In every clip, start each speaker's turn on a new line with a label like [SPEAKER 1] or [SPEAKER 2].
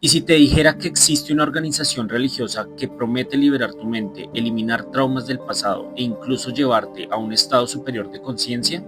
[SPEAKER 1] ¿Y si te dijera que existe una organización religiosa que promete liberar tu mente, eliminar traumas del pasado e incluso llevarte a un estado superior de conciencia?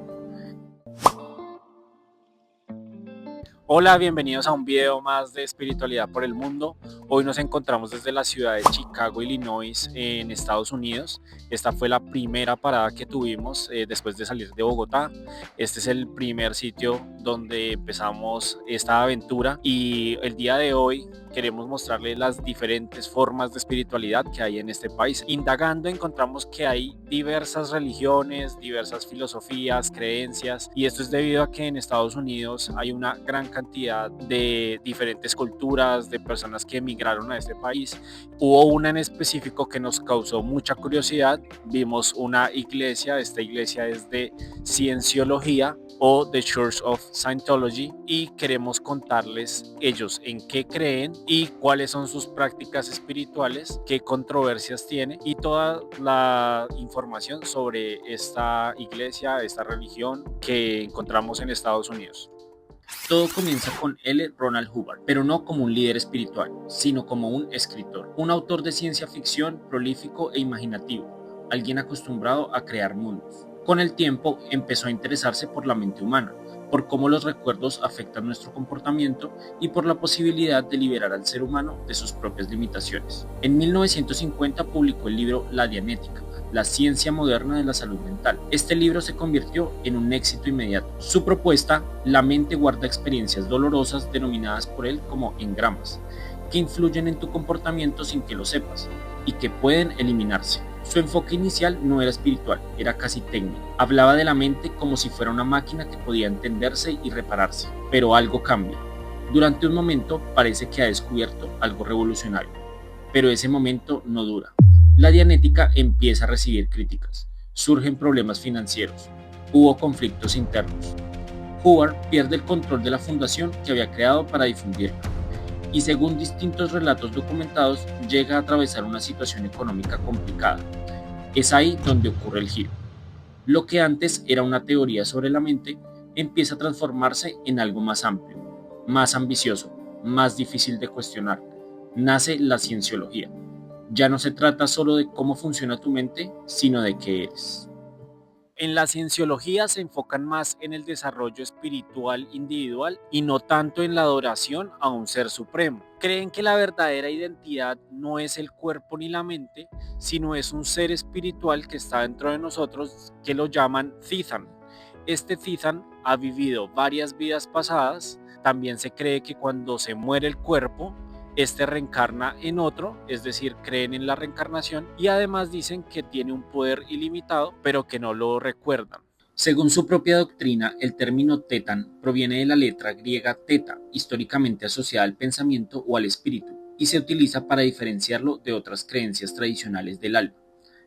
[SPEAKER 1] Hola, bienvenidos a un video más de Espiritualidad por el Mundo. Hoy nos encontramos desde la ciudad de Chicago, Illinois, en Estados Unidos. Esta fue la primera parada que tuvimos después de salir de Bogotá. Este es el primer sitio donde empezamos esta aventura y el día de hoy queremos mostrarles las diferentes formas de espiritualidad que hay en este país. Indagando encontramos que hay diversas religiones, diversas filosofías, creencias, y esto es debido a que en Estados Unidos hay una gran cantidad de diferentes culturas, de personas que emigraron a este país. Hubo una en específico que nos causó mucha curiosidad. Vimos una iglesia, esta iglesia es de Cienciología o The Church of Scientology, y queremos contarles ellos en qué creen y cuáles son sus prácticas espirituales, qué controversias tiene y toda la información sobre esta iglesia, esta religión que encontramos en Estados Unidos. Todo comienza con L. Ronald Hubbard, pero no como un líder espiritual, sino como un escritor, un autor de ciencia ficción prolífico e imaginativo, alguien acostumbrado a crear mundos. Con el tiempo empezó a interesarse por la mente humana, por cómo los recuerdos afectan nuestro comportamiento y por la posibilidad de liberar al ser humano de sus propias limitaciones. En 1950 publicó el libro La Dianética, la ciencia moderna de la salud mental. Este libro se convirtió en un éxito inmediato. Su propuesta, la mente guarda experiencias dolorosas denominadas por él como engramas, que influyen en tu comportamiento sin que lo sepas y que pueden eliminarse. Su enfoque inicial no era espiritual, era casi técnico. Hablaba de la mente como si fuera una máquina que podía entenderse y repararse. Pero algo cambia. Durante un momento parece que ha descubierto algo revolucionario, pero ese momento no dura. La Dianética empieza a recibir críticas. Surgen problemas financieros. Hubo conflictos internos. Hubbard pierde el control de la fundación que había creado para difundirla. Y según distintos relatos documentados, llega a atravesar una situación económica complicada. Es ahí donde ocurre el giro. Lo que antes era una teoría sobre la mente empieza a transformarse en algo más amplio, más ambicioso, más difícil de cuestionar. Nace la cienciología. Ya no se trata solo de cómo funciona tu mente, sino de qué eres. En la cienciología se enfocan más en el desarrollo espiritual individual y no tanto en la adoración a un ser supremo. Creen que la verdadera identidad no es el cuerpo ni la mente, sino es un ser espiritual que está dentro de nosotros, que lo llaman Tithan. Este Tithan ha vivido varias vidas pasadas. También se cree que cuando se muere el cuerpo, este reencarna en otro, es decir, creen en la reencarnación, y además dicen que tiene un poder ilimitado, pero que no lo recuerdan. Según su propia doctrina, el término Tetan proviene de la letra griega teta, históricamente asociada al pensamiento o al espíritu, y se utiliza para diferenciarlo de otras creencias tradicionales del alma.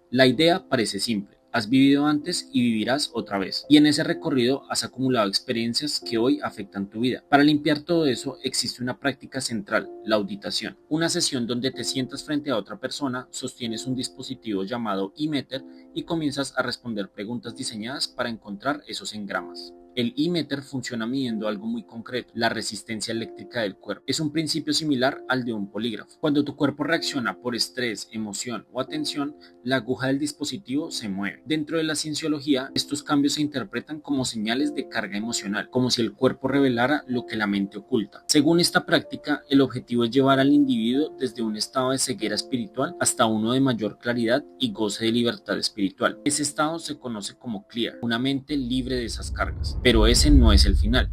[SPEAKER 1] La idea parece simple. Has vivido antes y vivirás otra vez. Y en ese recorrido has acumulado experiencias que hoy afectan tu vida. Para limpiar todo eso existe una práctica central, la auditación. Una sesión donde te sientas frente a otra persona, sostienes un dispositivo llamado e-meter y comienzas a responder preguntas diseñadas para encontrar esos engramas. El e-meter funciona midiendo algo muy concreto, la resistencia eléctrica del cuerpo. Es un principio similar al de un polígrafo. Cuando tu cuerpo reacciona por estrés, emoción o atención, la aguja del dispositivo se mueve. Dentro de la cienciología, estos cambios se interpretan como señales de carga emocional, como si el cuerpo revelara lo que la mente oculta. Según esta práctica, el objetivo es llevar al individuo desde un estado de ceguera espiritual hasta uno de mayor claridad y goce de libertad espiritual. Ese estado se conoce como clear, una mente libre de esas cargas. Pero ese no es el final.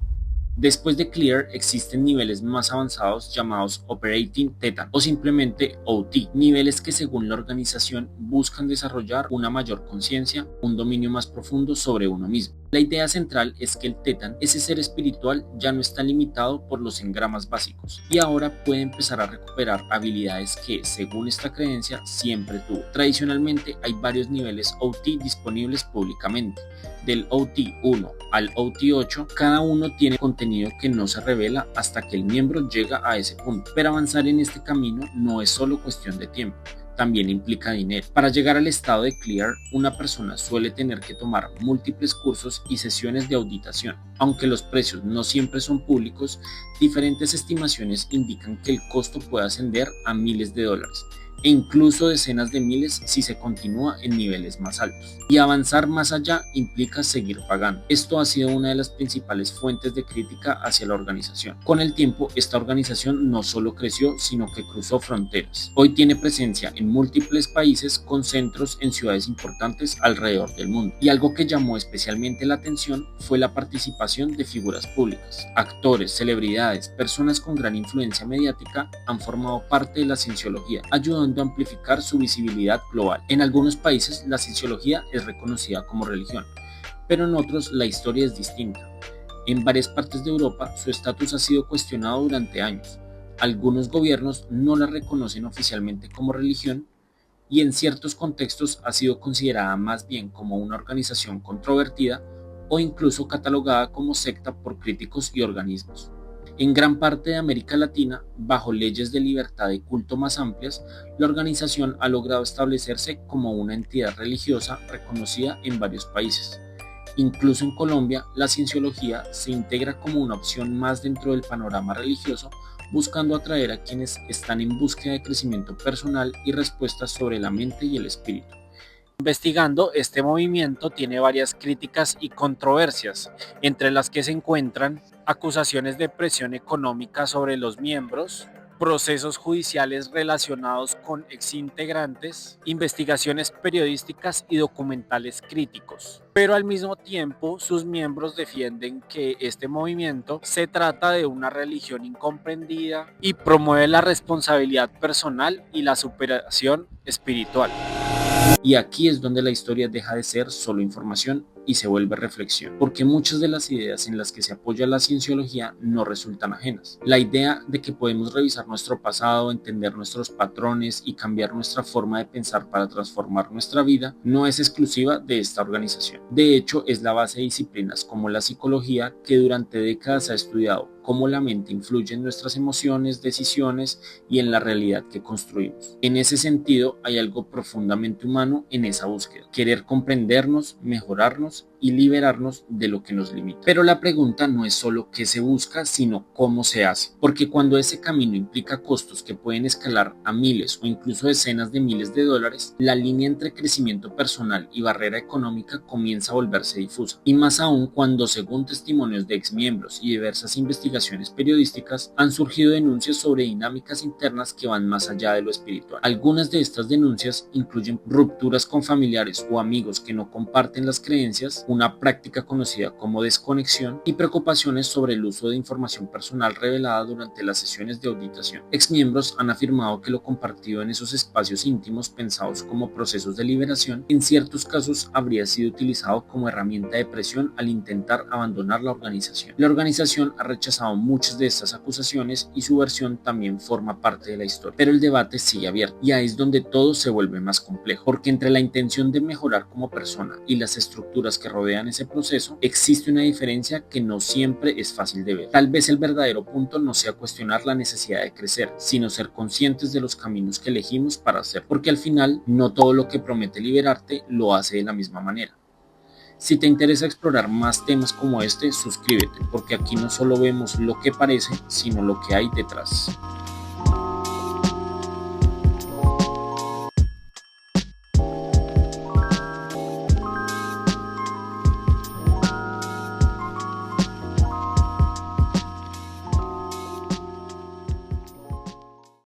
[SPEAKER 1] Después de Clear existen niveles más avanzados llamados Operating Theta o simplemente OT, niveles que según la organización buscan desarrollar una mayor conciencia, un dominio más profundo sobre uno mismo. La idea central es que el Tetan, ese ser espiritual, ya no está limitado por los engramas básicos y ahora puede empezar a recuperar habilidades que, según esta creencia, siempre tuvo. Tradicionalmente hay varios niveles OT disponibles públicamente. Del OT 1 al OT 8, cada uno tiene contenido que no se revela hasta que el miembro llega a ese punto. Pero avanzar en este camino no es solo cuestión de tiempo, también implica dinero. Para llegar al estado de clear, una persona suele tener que tomar múltiples cursos y sesiones de auditación. Aunque los precios no siempre son públicos, diferentes estimaciones indican que el costo puede ascender a miles de dólares e incluso decenas de miles si se continúa en niveles más altos. Y avanzar más allá implica seguir pagando. Esto ha sido una de las principales fuentes de crítica hacia la organización. Con el tiempo, esta organización no solo creció, sino que cruzó fronteras. Hoy tiene presencia en múltiples países con centros en ciudades importantes alrededor del mundo. Y algo que llamó especialmente la atención fue la participación de figuras públicas. Actores, celebridades, personas con gran influencia mediática han formado parte de la cienciología, ayudando a amplificar su visibilidad global. En algunos países la cienciología es reconocida como religión, pero en otros la historia es distinta. En varias partes de Europa su estatus ha sido cuestionado durante años. Algunos gobiernos no la reconocen oficialmente como religión y en ciertos contextos ha sido considerada más bien como una organización controvertida o incluso catalogada como secta por críticos y organismos. En gran parte de América Latina, bajo leyes de libertad de culto más amplias, la organización ha logrado establecerse como una entidad religiosa reconocida en varios países. Incluso en Colombia, la cienciología se integra como una opción más dentro del panorama religioso, buscando atraer a quienes están en búsqueda de crecimiento personal y respuestas sobre la mente y el espíritu. Investigando, este movimiento tiene varias críticas y controversias, entre las que se encuentran acusaciones de presión económica sobre los miembros, procesos judiciales relacionados con exintegrantes, investigaciones periodísticas y documentales críticos. Pero al mismo tiempo, sus miembros defienden que este movimiento se trata de una religión incomprendida y promueve la responsabilidad personal y la superación espiritual. Y aquí es donde la historia deja de ser solo información y se vuelve reflexión, porque muchas de las ideas en las que se apoya la cienciología no resultan ajenas. La idea de que podemos revisar nuestro pasado, entender nuestros patrones y cambiar nuestra forma de pensar para transformar nuestra vida no es exclusiva de esta organización. De hecho, es la base de disciplinas como la psicología que durante décadas ha estudiado cómo la mente influye en nuestras emociones, decisiones y en la realidad que construimos. En ese sentido, hay algo profundamente humano en esa búsqueda, querer comprendernos, mejorarnos y liberarnos de lo que nos limita. Pero la pregunta no es solo qué se busca, sino cómo se hace, porque cuando ese camino implica costos que pueden escalar a miles o incluso decenas de miles de dólares, la línea entre crecimiento personal y barrera económica comienza a volverse difusa, y más aún cuando, según testimonios de exmiembros y diversas investigaciones periodísticas, han surgido denuncias sobre dinámicas internas que van más allá de lo espiritual. Algunas de estas denuncias incluyen rupturas con familiares o amigos que no comparten las creencias, una práctica conocida como desconexión, y preocupaciones sobre el uso de información personal revelada durante las sesiones de auditación. Exmiembros han afirmado que lo compartido en esos espacios íntimos pensados como procesos de liberación, en ciertos casos habría sido utilizado como herramienta de presión al intentar abandonar la organización. La organización ha rechazado muchas de estas acusaciones y su versión también forma parte de la historia, pero el debate sigue abierto y ahí es donde todo se vuelve más complejo, porque entre la intención de mejorar como persona y las estructuras que rodean ese proceso, existe una diferencia que no siempre es fácil de ver. Tal vez el verdadero punto no sea cuestionar la necesidad de crecer, sino ser conscientes de los caminos que elegimos para hacer, porque al final no todo lo que promete liberarte lo hace de la misma manera. Si te interesa explorar más temas como este, suscríbete, porque aquí no solo vemos lo que parece, sino lo que hay detrás.